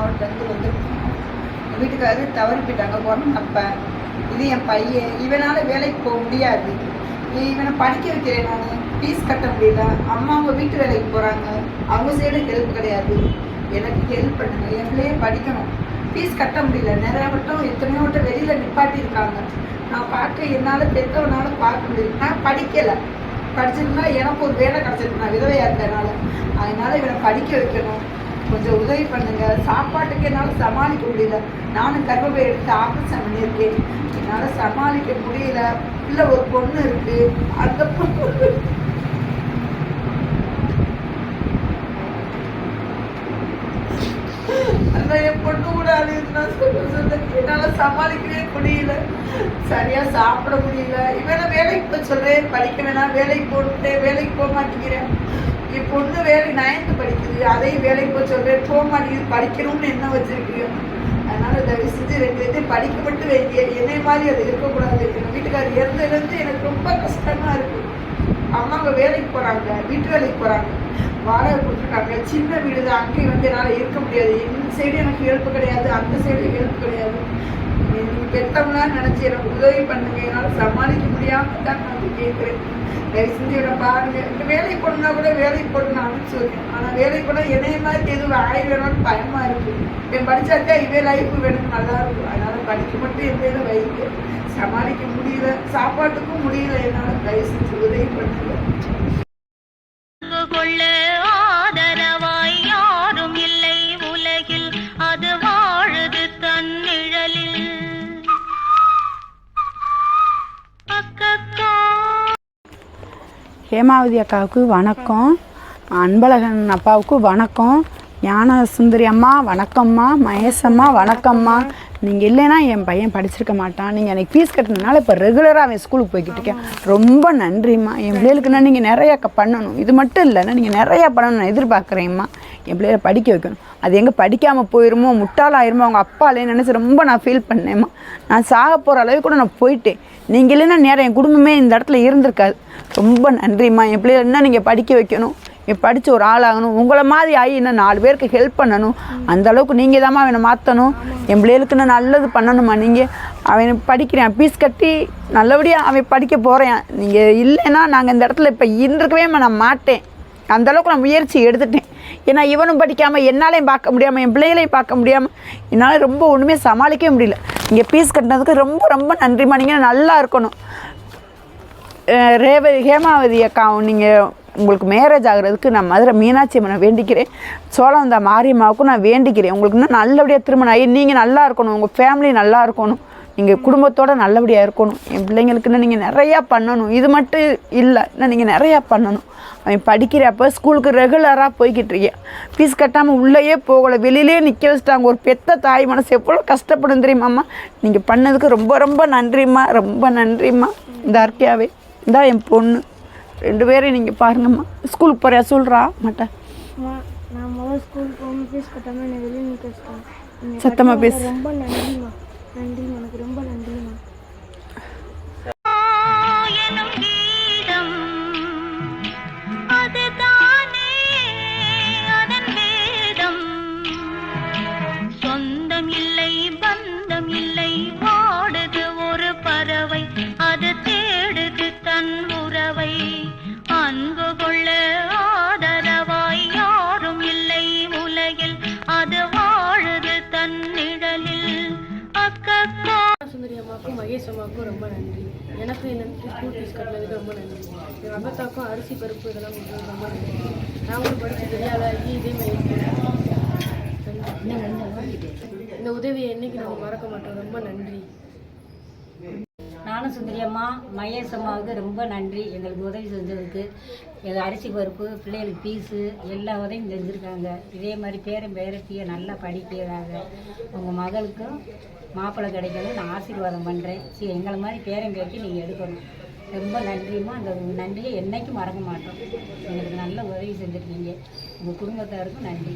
மாவட்டத்துலேருந்து வந்திருக்கோம். எங்கள் வீட்டுக்காரர் தவறி போயிட்டாங்க பிறந்தப்ப. இது என் பையன். இவனால் வேலைக்கு போக முடியாது. இவனை படிக்க வைக்கிறேன். நான் ஃபீஸ் கட்ட முடியல. அம்மா அவங்க வீட்டு வேலைக்கு போகிறாங்க. அவங்க சைடு ஹெல்ப் கிடையாது. எனக்கு ஹெல்ப் பண்ணுங்க. என் பிள்ளையே படிக்கணும். ஃபீஸ் கட்ட முடியல. நிறையா வட்டம் எத்தனையோ வட்டம் வெளியில் நிப்பாட்டியிருக்காங்க. நான் பார்க்க என்னால் பெற்றவனால பார்க்க முடியல. நான் படிக்கலை. படிச்சிருந்தா எனக்கு ஒரு வேலை கிடச்சிருக்கு. நான் விதவையாக இருக்கிறதுனால. அதனால் இவனை படிக்க வைக்கணும். கொஞ்சம் உதவி பண்ணுங்க. சாப்பாட்டுக்கு என்னால் சமாளிக்க முடியல. நானும் கர்ப்பப்பை எடுத்து ஆப்ரேஷன் பண்ணியிருக்கேன். என்னால் சமாளிக்க முடியல. இல்லை ஒரு பொண்ணு இருக்கு. அந்த பொண்ணு அந்த என் பொண்ணு கூட அழுதுனா சொல்ல என்னால் சமாளிக்கவே முடியல. சரியாக சாப்பிட முடியல. இவனை வேலைக்கு போய் சொல்கிறேன், படிக்க வேணாம், வேலைக்கு போட்டுட்டேன், வேலைக்கு போக மாட்டேங்கிறேன். என் பொண்ணு வேலை 9th படிக்குது. அதையும் வேலைக்கு போய் சொல்கிறேன், போக மாட்டேங்குது. படிக்கணும்னு என்ன வச்சுருக்கீங்க? அதனால் தயவு செஞ்சு 2 பேர்த்தையும் படிக்க மட்டும் வைக்க. என்னை மாதிரி அது இருக்கக்கூடாது. எங்கள் வீட்டுக்காரர் இறந்ததுலேருந்து எனக்கு ரொம்ப கஷ்டமாக இருக்குது. அம்மாங்க வேலைக்கு போகிறாங்க, வீட்டு வேலைக்கு போகிறாங்க, வாடகை கொடுத்துருக்காங்க. சின்ன வீடு தான். அங்கேயும் வந்து என்னால் இருக்க முடியாது. இந்த சைடு எனக்கு ஹெல்ப் கிடையாது, அந்த சைடு ஹெல்ப் கிடையாது. நீங்கள் பெற்றவங்களான்னு நினச்சி எனக்கு உதவி பண்ணுங்க. என்னால் சமாளிக்க முடியாமல் தான் நான் கேட்குறேன். தயவு செஞ்சு என்னை பாருங்கள். இந்த வேலைக்கு போடணுன்னா கூட வேலைக்கு போட்டு நான் அனுப்பிச்சி வைக்கேன். ஆனால் வேலைக்கு போனால் என்னைய மாதிரி எதுவும் ஆய் வேணும்னு பயமாக இருக்குது. என் படித்தாக்கா இவே லைஃப் வேணும், நல்லாயிருக்கும். அதனால் படிக்க மட்டும் எந்த வைக்க சமாளிக்க முடியல. சாப்பாட்டுக்கும் முடியல. என்னால் தயவு செஞ்சு உதவி பண்ணுங்க. ஹேமாவதி அக்காவுக்கு வணக்கம். அன்பழகன் அப்பாவுக்கு வணக்கம். ஞான சுந்தரி அம்மா வணக்கம்மா. மகேஷம்மா வணக்கம்மா. நீங்கள் இல்லைன்னா என் பையன் படிச்சிருக்க மாட்டான். நீங்கள் எனக்கு ஃபீஸ் கட்டினதுனால இப்போ ரெகுலராக அவன் ஸ்கூலுக்கு போய்கிட்டு இருக்கேன். ரொம்ப நன்றிம்மா. என் பிள்ளைகளுக்குன்னா நீங்கள் நிறையா பண்ணணும். இது மட்டும் இல்லைன்னா நீங்கள் நிறையா பண்ணணும் நான் எதிர்பார்க்குறேம்மா. என் பிள்ளைகளை படிக்க வைக்கணும். அது எங்கே படிக்காமல் போயிருமோ, முட்டாளாயிருமோ, அவங்க அப்பாலே நினச்சி ரொம்ப நான் ஃபீல் பண்ணேம்மா. நான் சாக போகிற அளவுக்கு கூட நான் போயிட்டேன். நீங்கள் இல்லைன்னா நேரம் என் குடும்பமே இந்த இடத்துல இருந்திருக்காது. ரொம்ப நன்றிம்மா. என் பிள்ளைகளை இன்னும் நீங்கள் படிக்க வைக்கணும். படித்து ஒரு ஆளாகணும். உங்களை மாதிரி ஆகி இன்னும் 4 பேருக்கு ஹெல்ப் பண்ணணும். அந்தளவுக்கு நீங்கள் தாம்மா அவனை மாற்றணும். என் பிள்ளைகளுக்கு இன்னும் நல்லது பண்ணணுமா. நீங்கள் அவனை படிக்கிறேன், ஃபீஸ் கட்டி நல்லபடியாக அவன் படிக்க போகிறேன். நீங்கள் இல்லைன்னா நாங்கள் இந்த இடத்துல இப்போ இருந்திருக்கவே நான் மாட்டேன். அந்தளவுக்கு நான் முயற்சி எடுத்துட்டேன். ஏன்னா இவனும் படிக்காமல் என்னாலையும் பார்க்க முடியாமல், என் பிள்ளைகளையும் பார்க்க முடியாமல் என்னால் ரொம்ப ஒன்றுமே சமாளிக்கவே முடியல. நீங்கள் ஃபீஸ் கட்டினதுக்கு ரொம்ப ரொம்ப நன்றிம்மா. நீங்கள் நல்லா இருக்கணும். ஹேமாவதி அக்கா, நீங்கள் உங்களுக்கு மேரேஜ் ஆகிறதுக்கு நான் மதுரை மீனாட்சி அம்மனை வேண்டிக்கிறேன். சோழவந்தா மாரியம்மாவுக்கும் நான் வேண்டிக்கிறேன். உங்களுக்கு இன்னும் நல்லபடியாக திருமணம் ஆகி நீங்கள் நல்லா இருக்கணும். உங்கள் ஃபேமிலி நல்லா இருக்கணும். நீங்கள் குடும்பத்தோடு நல்லபடியாக இருக்கணும். என் பிள்ளைங்களுக்குன்னு நீங்கள் நிறையா பண்ணணும். இது மட்டும் இல்லை, இன்னும் நீங்கள் நிறையா பண்ணணும். அவன் படிக்கிறப்போ ஸ்கூலுக்கு ரெகுலராக போய்கிட்டு இருக்கேன். ஃபீஸ் கட்டாமல் உள்ளேயே போகலை, வெளியிலே நிற்க வச்சுட்டாங்க. ஒரு பெத்த தாய் மனசு எவ்வளோ கஷ்டப்படும் தெரியுமாம்மா. நீங்கள் பண்ணதுக்கு ரொம்ப ரொம்ப நன்றிம்மா. ரொம்ப நன்றிம்மா. இந்த அர்க்கியாவே இந்தா என் பொண்ணு 2 பேரையும் நீங்கள் பாருங்கம்மா. ஸ்கூலுக்கு போறியா? சொல்கிறா மாட்டேன். நான் முதல்ல ஸ்கூலுக்கு போகணும், ஃபீஸ் கட்டாமல் என்னை வெளியே நிற்க வச்சுட்டேன். சத்தமாக பேசு. ரொம்ப நன்றிம்மா. நன்றிம்மா. எனக்கு ரொம்ப நன்றிம்மா. சொந்தம் இல்லை, பந்தம் இல்லை, வாடுது ஒரு பறவை, அது தேடுது தன் உறவை. அன்பு கொள்ள ஆதரவாய் யாரும் இல்லை உலகில், அது வாழுது தன் நிழலில். அக்கா சுந்தரி அம்மாவுக்கும் மகேஷ் அம்மாவுக்கும் ரொம்ப நன்றி. எனக்கு இந்த ஸ்கூல் ஃபீஸ் கட்டினதுக்கு ரொம்ப நன்றி. எங்கள் அகத்தாக்கும் அரிசி பருப்பு இதெல்லாம் கொடுத்தது ரொம்ப நன்றி. நாங்களும் படித்து தெரியாத இதே மாதிரி இந்த உதவியை என்னைக்கு நாங்கள் மறக்க மாட்டோம். ரொம்ப நன்றி. நானும் சுந்தரியம்மா மகேஷ் அம்மாவுக்கு ரொம்ப நன்றி. எங்களுக்கு உதவி செஞ்சதுக்கு. எங்கள் அரிசி பருப்பு, பிள்ளைகளுக்கு ஃபீஸு எல்லா உதவியும் செஞ்சுருக்காங்க. இதே மாதிரி பேரத்தியை நல்லா படிக்கிறாங்க. உங்கள் மகளுக்கும் மாப்பிள்ளை கிடைக்கணும்னு நான் ஆசீர்வாதம் பண்ணுறேன். சரி, எங்களை மாதிரி பேரம்பேத்தி நீங்கள் எடுக்கணும். ரொம்ப நன்றிம்மா. அந்த நன்றியை என்றைக்கும் மறக்க மாட்டோம். எங்களுக்கு நல்ல உதவி செஞ்சுருக்கீங்க. உங்கள் குடும்பத்தாருக்கும் நன்றி.